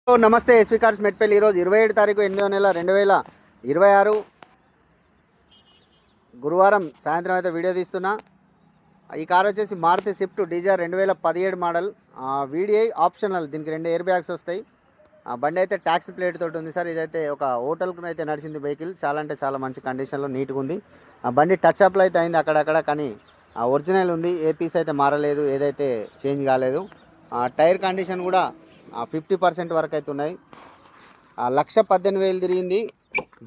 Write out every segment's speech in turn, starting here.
నమస్తే SV cars Metpally. ఈరోజు 27 తారీఖు 8వ నెల 2026 గురువారం సాయంత్రం అయితే వీడియో తీస్తున్నా. ఈ కార్ వచ్చేసి Maruti Swift Dzire 2017 model. VDI optional, దీనికి 2 ఎయిర్ బ్యాగ్స్ వస్తాయి. బండి అయితే ట్యాక్స్ ప్లేట్ తోటి ఉంది సార్. ఇదైతే ఒక హోటల్కు అయితే నడిచింది వెహికల్. చాలా అంటే చాలా మంచి కండిషన్లో నీట్గా ఉంది. బండి టచ్ అప్లో అయితే అయింది అక్కడక్కడ, కానీ ఒరిజినల్ ఉంది. ఏ పీస్ అయితే మారలేదు, ఏదైతే చేంజ్ కాలేదు. టైర్ కండిషన్ కూడా 50% వరకు అయితే ఉన్నాయి. 1,18,000 తిరిగింది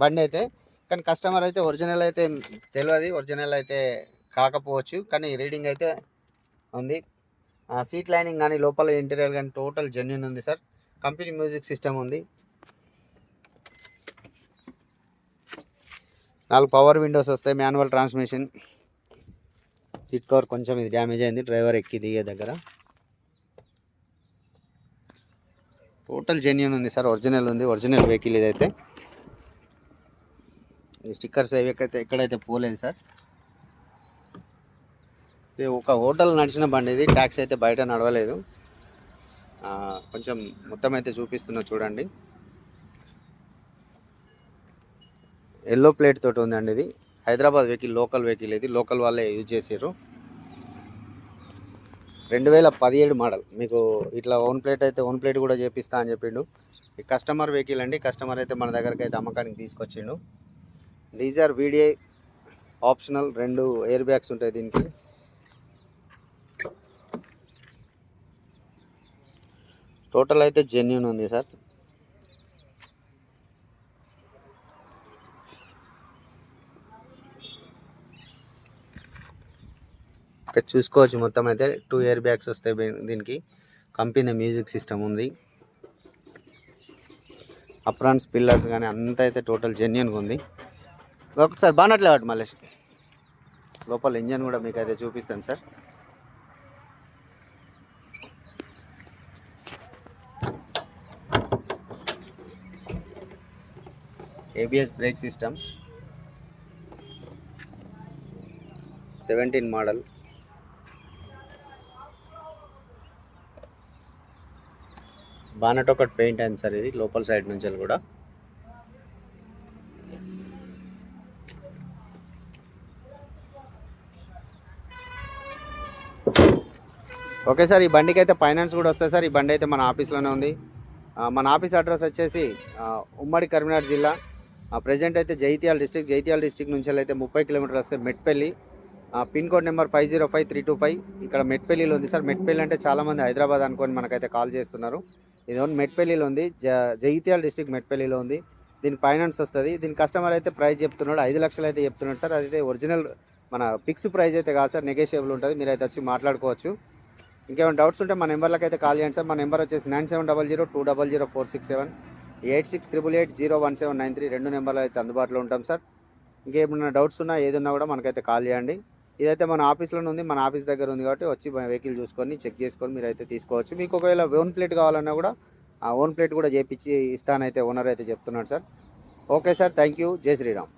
బండి అయితే. కానీ కస్టమర్ అయితే ఒరిజినల్ అయితే తెలియదు, ఒరిజినల్ అయితే కాకపోవచ్చు, కానీ రీడింగ్ అయితే ఉంది. సీట్ లైనింగ్ కానీ లోపల ఇంటీరియర్ కానీ టోటల్ జెన్యూన్ ఉంది సార్. కంపెనీ మ్యూజిక్ సిస్టమ్ ఉంది. 4 పవర్ విండోస్ వస్తాయి, మాన్యువల్ ట్రాన్స్మిషన్. సీట్ కవర్ కొంచెం ఇది డ్యామేజ్ అయింది డ్రైవర్ ఎక్కి దిగే దగ్గర. టోటల్ జెన్యూన్ ఉంది సార్, ఒరిజినల్ ఉంది, ఒరిజినల్ వెహికల్ ఇదైతే. ఈ స్టిక్కర్స్ ఎక్కడైతే పోలేదు సార్. ఇది ఒక హోటల్ నడిచిన బండి, ఇది ట్యాక్స్ అయితే బయట నడవలేదు. కొంచెం మొత్తం అయితే చూపిస్తున్నా చూడండి. ఎల్లో ప్లేట్ తోటి ఉందండి. ఇది హైదరాబాద్ వెహికల్, లోకల్ వెహికల్. ఇది లోకల్ వాళ్ళే యూజ్ చేసారు. 2017 మోడల్. మీకు ఇట్లా ఓన్ ప్లేట్ కూడా చేపిస్తా అని చెప్పిండు. ఈ కస్టమర్ వెహికల్ అండి. కస్టమర్ అయితే మన దగ్గరికి అయితే అమ్మకానికి తీసుకొచ్చిండు. డీజర్ వీడిఐ ఆప్షనల్, 2 ఎయిర్ బ్యాగ్స్ ఉంటాయి దీనికి. టోటల్ అయితే జెన్యూన్ ఉంది సార్. ఇక్కడ చూసుకోవచ్చు మొత్తం అయితే 2 ఎయిర్ బ్యాగ్స్ వస్తాయి దీనికి. కంపెనీ మ్యూజిక్ సిస్టమ్ ఉంది. అప్రాన్స్ పిల్లర్స్ కానీ అంతా అయితే టోటల్ జెన్యూన్గా ఉంది. ఒకసారి బానట్లే వాటి మళ్ళీ లోపల ఇంజన్ కూడా మీకు అయితే చూపిస్తాను sir. ABS brake system, 17 model. Bonnet ఒకటి పెయింట్ అయింది సార్ ఇది లోపల సైడ్ నుంచి కూడా. ఓకే సార్, ఈ బండికి అయితే ఫైనాన్స్ కూడా వస్తాయి సార్. ఈ బండి అయితే మన ఆఫీస్లోనే ఉంది. మన ఆఫీస్ అడ్రస్ వచ్చేసి ఉమ్మడి కరీంనగర్ జిల్లా. ప్రజెంట్ అయితే జైత్యాల డిస్టిక్ నుంచి అయితే 30 కిలోమీటర్లు వస్తే మెట్పల్లి. Pin code number 505325. ఇక్కడ మెట్పల్లిలో ఉంది సార్. మెట్పల్లి అంటే చాలామంది హైదరాబాద్ అనుకొని మనకైతే కాల్ చేస్తున్నారు. ఇది ఓన్ మెట్పల్లిలో ఉంది, జైత్యాల డిస్టిక్ మెట్పల్లిలో ఉంది. దీనికి ఫైనాన్స్ వస్తుంది. దీని కస్టమర్ అయితే ప్రైస్ చెప్తున్నాడు, 5 లక్షలు అయితే చెప్తున్నాడు సార్. అదైతే ఒరిజినల్ మన ఫిక్స్ ప్రైస్ అయితే కాదు సార్, నెగోషియబుల్ ఉంటుంది. మీరు అయితే వచ్చి మాట్లాడుకోవచ్చు. ఇంకేమైనా డౌట్స్ ఉంటే మా నెంబర్లకు అయితే కాల్ చేయండి సార్. మా నెంబర్ వచ్చేసి 9700200467, 8688801793. 2 నెంబర్లు అయితే అందుబాటులో ఉంటాం సార్. ఇంకేమైనా డౌట్స్ ఉన్నా ఏదున్నా కూడా మనకైతే కాల్ చేయండి. ఇదైతే మన ఆఫీస్లోనే ఉంది, మన ఆఫీస్ దగ్గర ఉంది కాబట్టి వచ్చి వెహికల్ చూసుకొని చెక్ చేసుకొని మీరు అయితే తీసుకోవచ్చు. మీకు ఒకవేళ ఓన్ ప్లేట్ కావాలన్నా కూడా ఓన్ ప్లేట్ కూడా చేపించి ఇస్తానైతే ఓనర్ అయితే చెప్తున్నాడు sir. Okay sir, thank you. జై శ్రీరామ్.